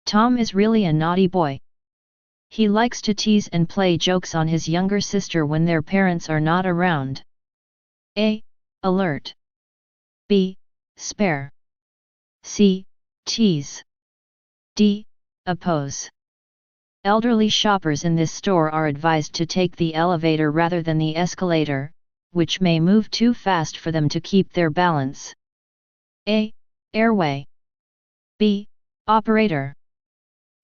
Tom is really a naughty boy. He likes to tease and play jokes on his younger sister when their parents are not around. A. Alert. B. Spare. C. Tease. D. Oppose. Elderly shoppers in this store are advised to take the elevator rather than the escalator, which may move too fast for them to keep their balance. A. Airway. B. Operator.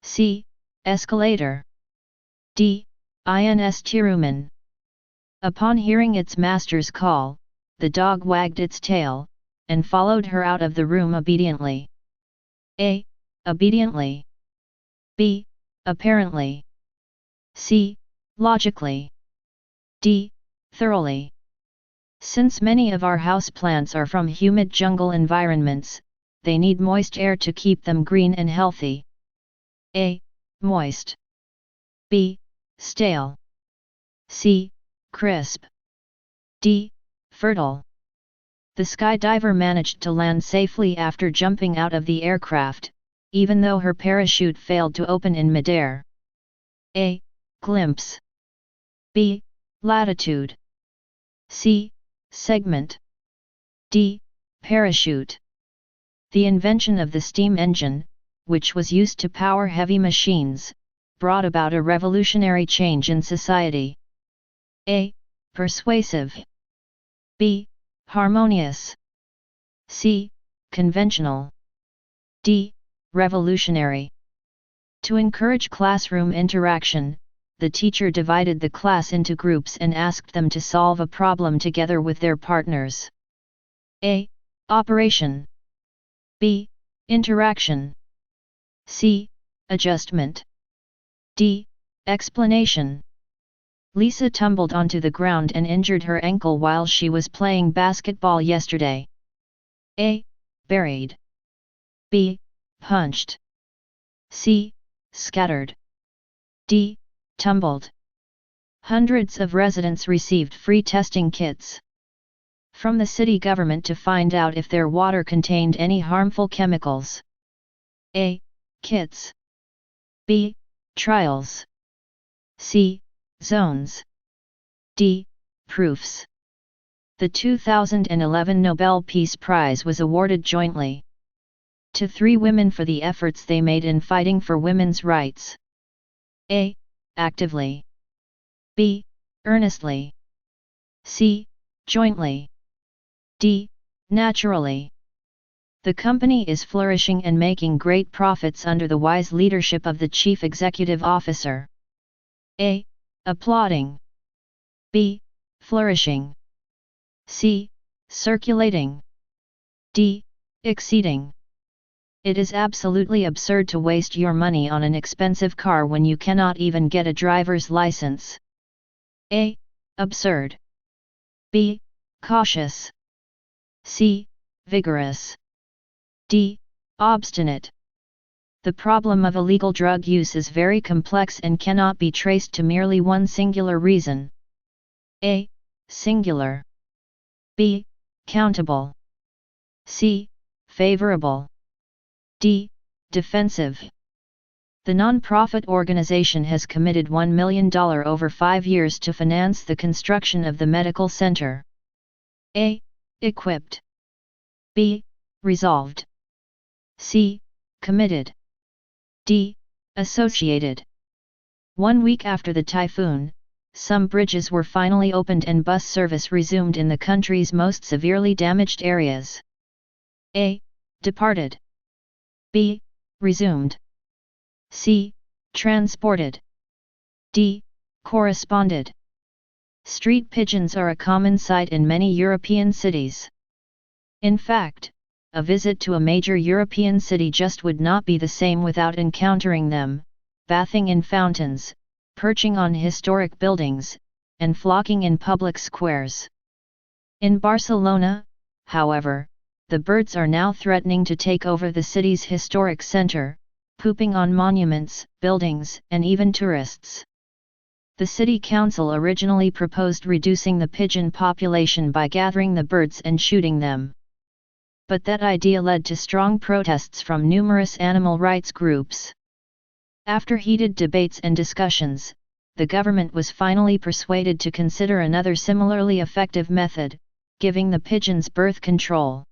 C. Escalator. D. Ins Tiruman. Upon hearing its master's call, the dog wagged its tail, and followed her out of the room obediently. A. Obediently. B. Apparently. C. Logically. D. Thoroughly. Since many of our houseplants are from humid jungle environments, they need moist air to keep them green and healthy. A. Moist. B. Stale. C. Crisp. D. Fertile. The skydiver managed to land safely after jumping out of the aircraft, even though her parachute failed to open in midair. A. Glimpse. B. Latitude. C. Segment. D. Parachute. The invention of the steam engine, which was used to power heavy machines, brought about a revolutionary change in society. A. Persuasive. B. Harmonious. C. Conventional. D. Revolutionary. To encourage classroom interaction, the teacher divided the class into groups and asked them to solve a problem together with their partners. A. Operation. B. Interaction. C. Adjustment. D. Explanation. Lisa tumbled onto the ground and injured her ankle while she was playing basketball yesterday. A. Buried. B. Punched. C. Scattered. D. Tumbled. Hundreds of residents received free testing kits from the city government to find out if their water contained any harmful chemicals. A. Kits. B. Trials. C. Zones. D. Proofs. The 2011 Nobel Peace Prize was awarded jointly to 3 women for the efforts they made in fighting for women's rights. A. Actively. B. Earnestly. C. Jointly. D. Naturally. The company is flourishing and making great profits under the wise leadership of the Chief Executive Officer. A. Applauding. B. Flourishing. C. Circulating. D. Exceeding. It is absolutely absurd to waste your money on an expensive car when you cannot even get a driver's license. A. Absurd. B. Cautious. C. Vigorous. D. Obstinate. The problem of illegal drug use is very complex and cannot be traced to merely one singular reason. A. Singular. B. Countable. C. Favorable. D. Defensive. The non-profit organization has committed $1 million over 5 years to finance the construction of the medical center. A. Equipped. B. Resolved. C. Committed. D. Associated. 1 week after the typhoon, some bridges were finally opened and bus service resumed in the country's most severely damaged areas. A. Departed. B. Resumed. C. Transported. D. Corresponded. Street pigeons are a common sight in many European cities. In fact, a visit to a major European city just would not be the same without encountering them, bathing in fountains, perching on historic buildings, and flocking in public squares. In Barcelona, however, the birds are now threatening to take over the city's historic center, pooping on monuments, buildings, and even tourists. The city council originally proposed reducing the pigeon population by gathering the birds and shooting them. But that idea led to strong protests from numerous animal rights groups. After heated debates and discussions, the government was finally persuaded to consider another similarly effective method, giving the pigeons birth control.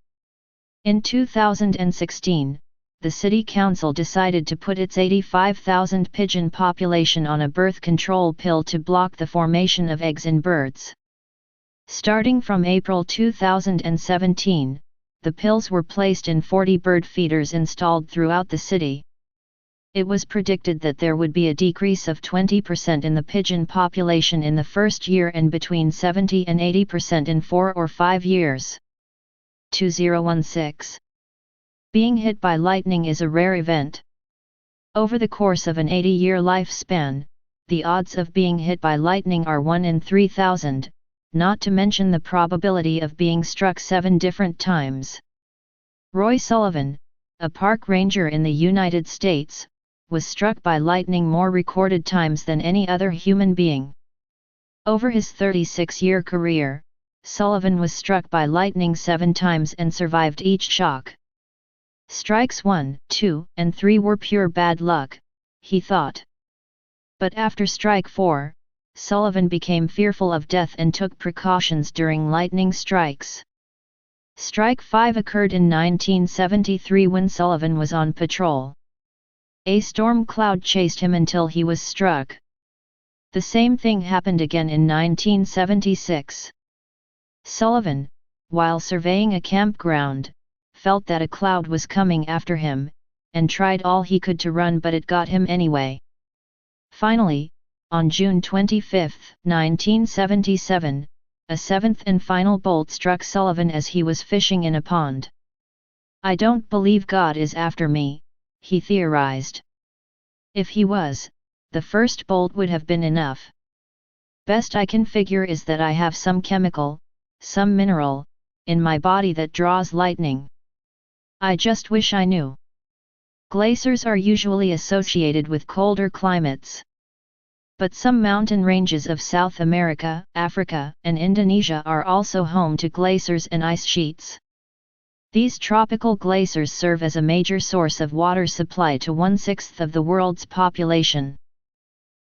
In 2016, the City Council decided to put its 85,000 pigeon population on a birth control pill to block the formation of eggs in birds. Starting from April 2017, the pills were placed in 40 bird feeders installed throughout the city. It was predicted that there would be a decrease of 20% in the pigeon population in the first year and between 70 and 80% in 4 or 5 years. 2016. Being hit by lightning is a rare event. Over the course of an 80-year lifespan, the odds of being hit by lightning are 1 in 3,000, not to mention the probability of being struck 7 different times. Roy Sullivan, a park ranger in the United States, was struck by lightning more recorded times than any other human being. Over his 36-year career, Sullivan was struck by lightning 7 times and survived each shock. Strikes 1, 2, and 3 were pure bad luck, he thought. But after strike 4, Sullivan became fearful of death and took precautions during lightning strikes. Strike 5 occurred in 1973 when Sullivan was on patrol. A storm cloud chased him until he was struck. The same thing happened again in 1976. Sullivan, while surveying a campground, felt that a cloud was coming after him, and tried all he could to run, but it got him anyway. Finally, on June 25, 1977, a 7th and final bolt struck Sullivan as he was fishing in a pond. "I don't believe God is after me," he theorized. If he was, the first bolt would have been enough. "Best I can figure is that I have some chemical, some mineral, in my body that draws lightning. I just wish I knew." Glaciers are usually associated with colder climates. But some mountain ranges of South America, Africa, and Indonesia are also home to glaciers and ice sheets. These tropical glaciers serve as a major source of water supply to 1/6 of the world's population.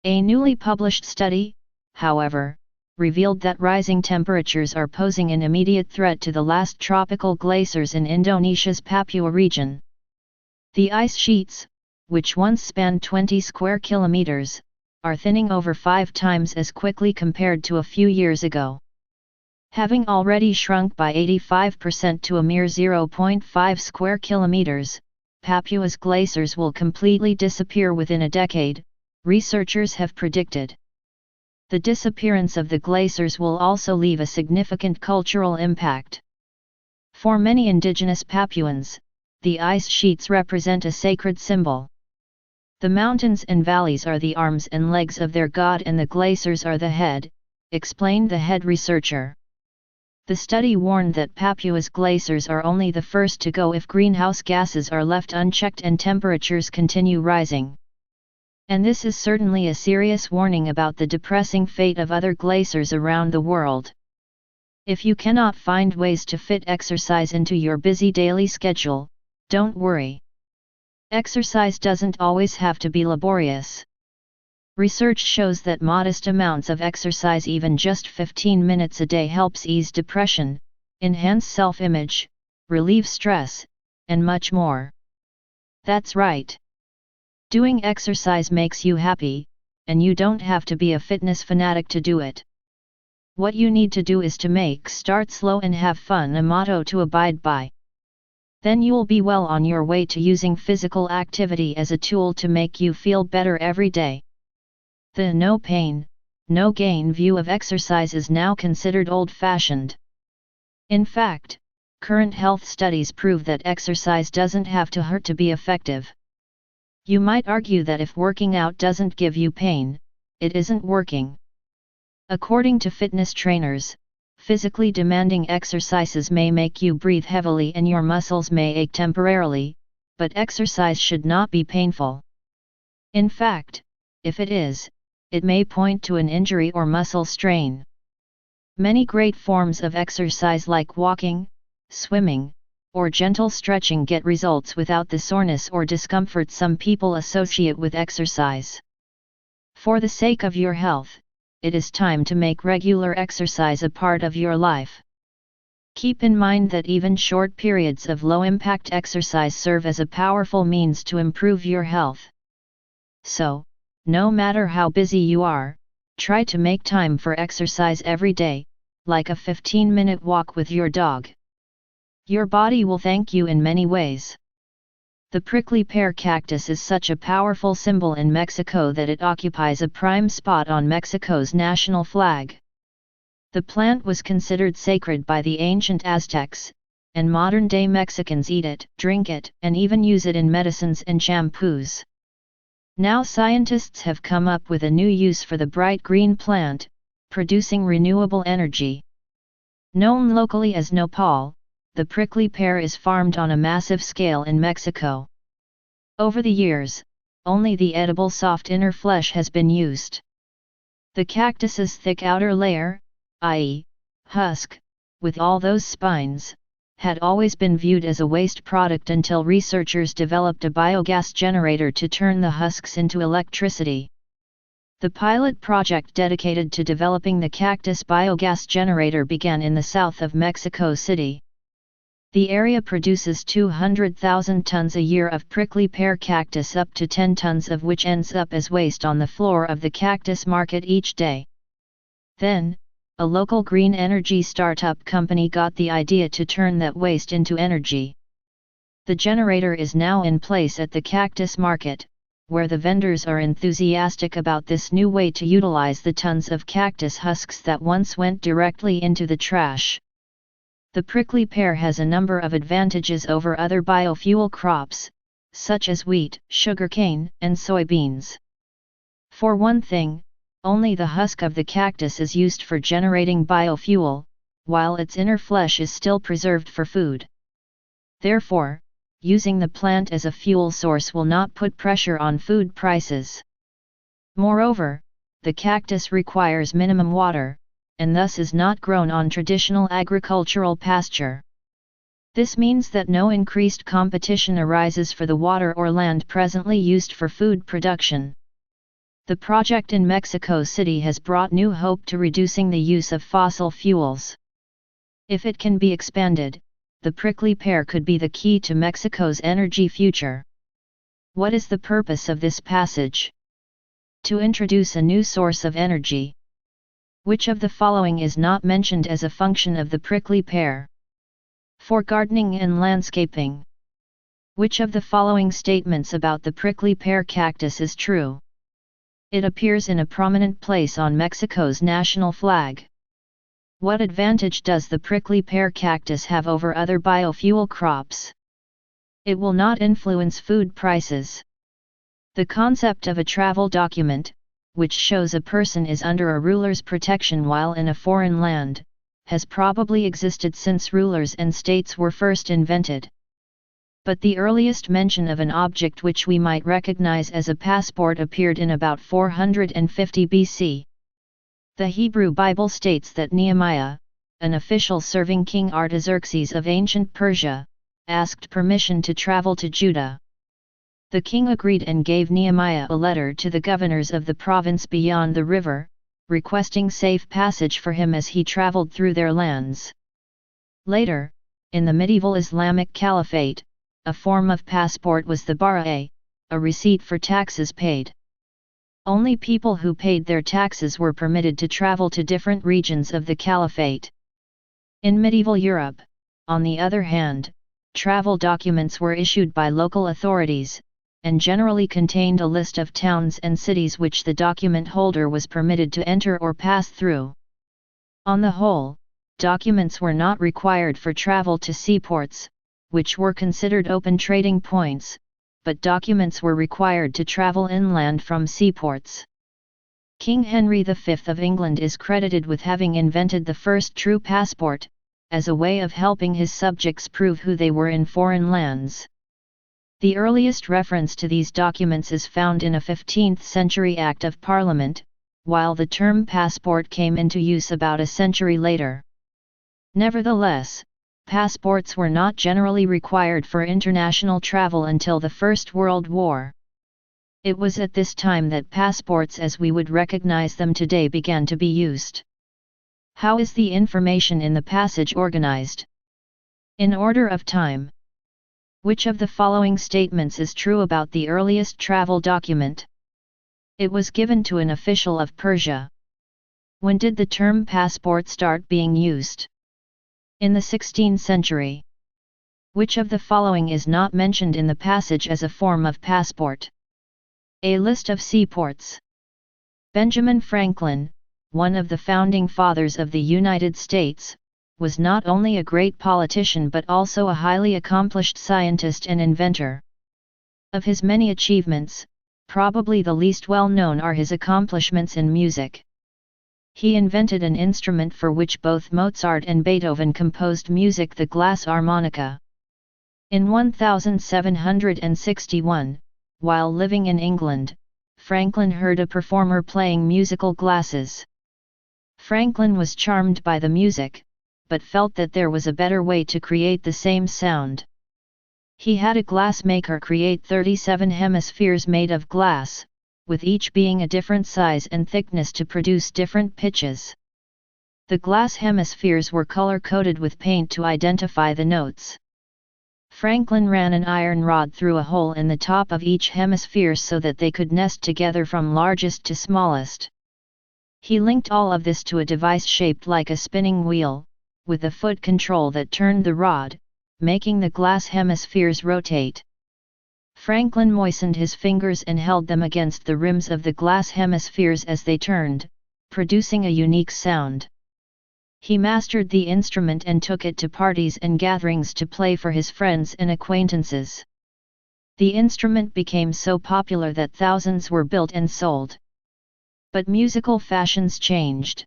A newly published study, however, revealed that rising temperatures are posing an immediate threat to the last tropical glaciers in Indonesia's Papua region. The ice sheets, which once spanned 20 square kilometers, are thinning over 5 times as quickly compared to a few years ago. Having already shrunk by 85% to a mere 0.5 square kilometers, Papua's glaciers will completely disappear within a decade, researchers have predicted. The disappearance of the glaciers will also leave a significant cultural impact. For many indigenous Papuans, the ice sheets represent a sacred symbol. The mountains and valleys are the arms and legs of their god and the glaciers are the head, explained the head researcher. The study warned that Papua's glaciers are only the first to go if greenhouse gases are left unchecked and temperatures continue rising. And this is certainly a serious warning about the depressing fate of other glaciers around the world. If you cannot find ways to fit exercise into your busy daily schedule, don't worry. Exercise doesn't always have to be laborious. Research shows that modest amounts of exercise, even just 15 minutes a day, helps ease depression, enhance self-image, relieve stress, and much more. That's right. Doing exercise makes you happy, and you don't have to be a fitness fanatic to do it. What you need to do is to make start slow and have fun a motto to abide by. Then you'll be well on your way to using physical activity as a tool to make you feel better every day. The no pain, no gain view of exercise is now considered old-fashioned. In fact, current health studies prove that exercise doesn't have to hurt to be effective. You might argue that if working out doesn't give you pain, it isn't working. According to fitness trainers, physically demanding exercises may make you breathe heavily and your muscles may ache temporarily, but exercise should not be painful. In fact, if it is, it may point to an injury or muscle strain. Many great forms of exercise like walking, swimming, or gentle stretching get results without the soreness or discomfort some people associate with exercise. For the sake of your health, it is time to make regular exercise a part of your life. Keep in mind that even short periods of low-impact exercise serve as a powerful means to improve your health. So, no matter how busy you are, try to make time for exercise every day, like a 15-minute walk with your dog. Your body will thank you in many ways. The prickly pear cactus is such a powerful symbol in Mexico that it occupies a prime spot on Mexico's national flag. The plant was considered sacred by the ancient Aztecs, and modern-day Mexicans eat it, drink it, and even use it in medicines and shampoos. Now scientists have come up with a new use for the bright green plant, producing renewable energy. Known locally as nopal, the prickly pear is farmed on a massive scale in Mexico. Over the years, only the edible soft inner flesh has been used. The cactus's thick outer layer, i.e., husk, with all those spines, had always been viewed as a waste product until researchers developed a biogas generator to turn the husks into electricity. The pilot project dedicated to developing the Cactus biogas generator began in the south of Mexico City. The area produces 200,000 tons a year of prickly pear cactus, up to 10 tons of which ends up as waste on the floor of the cactus market each day. Then, a local green energy startup company got the idea to turn that waste into energy. The generator is now in place at the cactus market, where the vendors are enthusiastic about this new way to utilize the tons of cactus husks that once went directly into the trash. The prickly pear has a number of advantages over other biofuel crops, such as wheat, sugarcane, and soybeans. For one thing, only the husk of the cactus is used for generating biofuel, while its inner flesh is still preserved for food. Therefore, using the plant as a fuel source will not put pressure on food prices. Moreover, the cactus requires minimum water, and thus is not grown on traditional agricultural pasture. This means that no increased competition arises for the water or land presently used for food production. The project in Mexico City has brought new hope to reducing the use of fossil fuels. If it can be expanded, the prickly pear could be the key to Mexico's energy future. What is the purpose of this passage? To introduce a new source of energy. Which of the following is not mentioned as a function of the prickly pear? For gardening and landscaping. Which of the following statements about the prickly pear cactus is true? It appears in a prominent place on Mexico's national flag. What advantage does the prickly pear cactus have over other biofuel crops? It will not influence food prices. The concept of a travel document, which shows a person is under a ruler's protection while in a foreign land, has probably existed since rulers and states were first invented. But the earliest mention of an object which we might recognize as a passport appeared in about 450 BC. The Hebrew Bible states that Nehemiah, an official serving King Artaxerxes of ancient Persia, asked permission to travel to Judah. The king agreed and gave Nehemiah a letter to the governors of the province beyond the river, requesting safe passage for him as he traveled through their lands. Later, in the medieval Islamic Caliphate, a form of passport was the bara'ah, a receipt for taxes paid. Only people who paid their taxes were permitted to travel to different regions of the Caliphate. In medieval Europe, on the other hand, travel documents were issued by local authorities, and generally contained a list of towns and cities which the document holder was permitted to enter or pass through. On the whole, documents were not required for travel to seaports, which were considered open trading points, but documents were required to travel inland from seaports. King Henry V of England is credited with having invented the first true passport, as a way of helping his subjects prove who they were in foreign lands. The earliest reference to these documents is found in a 15th-century Act of Parliament, while the term passport came into use about a century later. Nevertheless, passports were not generally required for international travel until the First World War. It was at this time that passports as we would recognize them today began to be used. How is the information in the passage organized? In order of time. Which of the following statements is true about the earliest travel document? It was given to an official of Persia. When did the term passport start being used? In the 16th century. Which of the following is not mentioned in the passage as a form of passport? A list of seaports. Benjamin Franklin, one of the founding fathers of the United States, was not only a great politician but also a highly accomplished scientist and inventor. Of his many achievements, probably the least well known are his accomplishments in music. He invented an instrument for which both Mozart and Beethoven composed music, the glass harmonica. In 1761, while living in England, Franklin heard a performer playing musical glasses. Franklin was charmed by the music, but felt that there was a better way to create the same sound. He had a glassmaker create 37 hemispheres made of glass, with each being a different size and thickness to produce different pitches. The glass hemispheres were color-coded with paint to identify the notes. Franklin ran an iron rod through a hole in the top of each hemisphere so that they could nest together from largest to smallest. He linked all of this to a device shaped like a spinning wheel, with a foot control that turned the rod, making the glass hemispheres rotate. Franklin moistened his fingers and held them against the rims of the glass hemispheres as they turned, producing a unique sound. He mastered the instrument and took it to parties and gatherings to play for his friends and acquaintances. The instrument became so popular that thousands were built and sold. But musical fashions changed.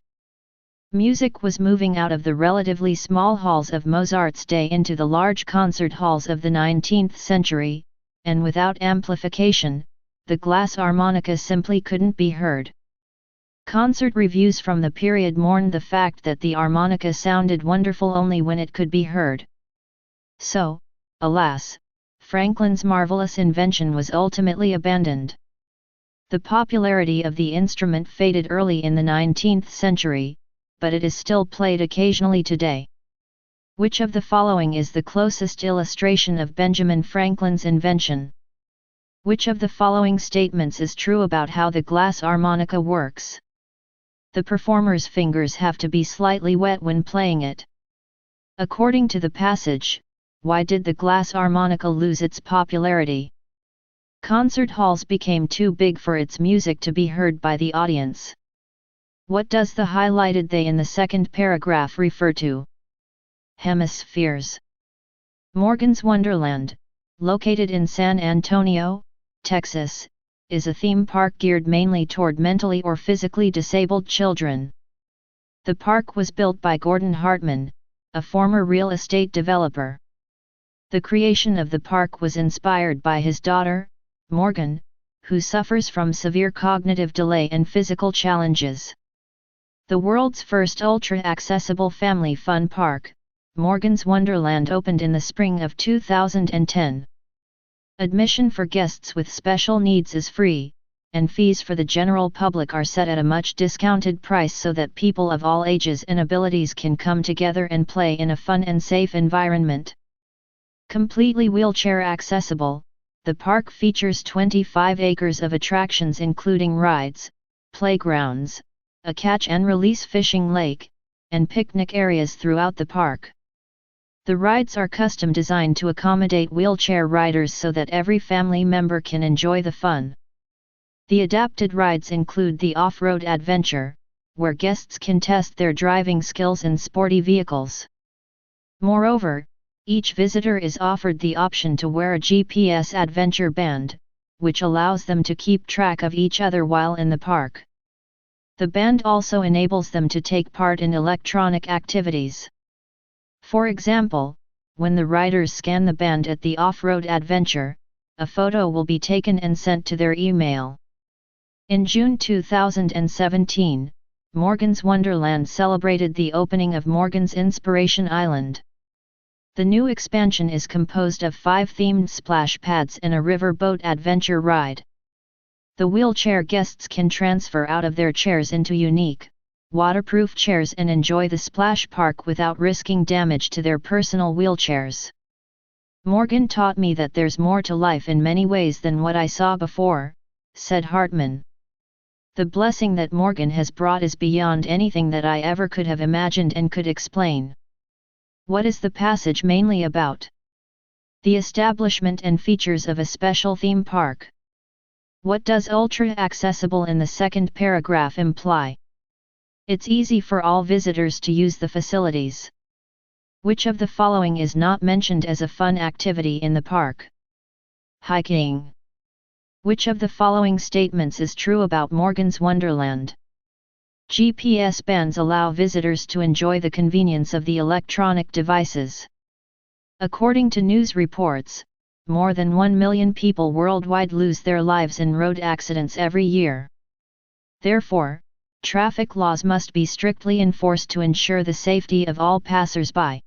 Music was moving out of the relatively small halls of Mozart's day into the large concert halls of the 19th century, and without amplification, the glass harmonica simply couldn't be heard. Concert reviews from the period mourned the fact that the harmonica sounded wonderful only when it could be heard. So, alas, Franklin's marvelous invention was ultimately abandoned. The popularity of the instrument faded early in the 19th century, but it is still played occasionally today. Which of the following is the closest illustration of Benjamin Franklin's invention? Which of the following statements is true about how the glass harmonica works? The performer's fingers have to be slightly wet when playing it. According to the passage, why did the glass harmonica lose its popularity? Concert halls became too big for its music to be heard by the audience. What does the highlighted "they" in the second paragraph refer to? Hemispheres. Morgan's Wonderland, located in San Antonio, Texas, is a theme park geared mainly toward mentally or physically disabled children. The park was built by Gordon Hartman, a former real estate developer. The creation of the park was inspired by his daughter, Morgan, who suffers from severe cognitive delay and physical challenges. The world's first ultra-accessible family fun park, Morgan's Wonderland, opened in the spring of 2010. Admission for guests with special needs is free, and fees for the general public are set at a much discounted price so that people of all ages and abilities can come together and play in a fun and safe environment. Completely wheelchair accessible, the park features 25 acres of attractions including rides, playgrounds, a catch-and-release fishing lake, and picnic areas throughout the park. The rides are custom designed to accommodate wheelchair riders so that every family member can enjoy the fun. The adapted rides include the off-road adventure, where guests can test their driving skills in sporty vehicles. Moreover, each visitor is offered the option to wear a GPS adventure band, which allows them to keep track of each other while in the park. The band also enables them to take part in electronic activities. For example, when the riders scan the band at the off-road adventure, a photo will be taken and sent to their email. In June 2017, Morgan's Wonderland celebrated the opening of Morgan's Inspiration Island. The new expansion is composed of 5 themed splash pads and a river boat adventure ride. The wheelchair guests can transfer out of their chairs into unique, waterproof chairs and enjoy the splash park without risking damage to their personal wheelchairs. Morgan taught me that there's more to life in many ways than what I saw before, said Hartman. The blessing that Morgan has brought is beyond anything that I ever could have imagined and could explain. What is the passage mainly about? The establishment and features of a special theme park. What does ultra-accessible in the second paragraph imply? It's easy for all visitors to use the facilities. Which of the following is not mentioned as a fun activity in the park? Hiking. Which of the following statements is true about Morgan's Wonderland? GPS bands allow visitors to enjoy the convenience of the electronic devices. According to news reports, more than 1 million people worldwide lose their lives in road accidents every year. Therefore, traffic laws must be strictly enforced to ensure the safety of all passers-by.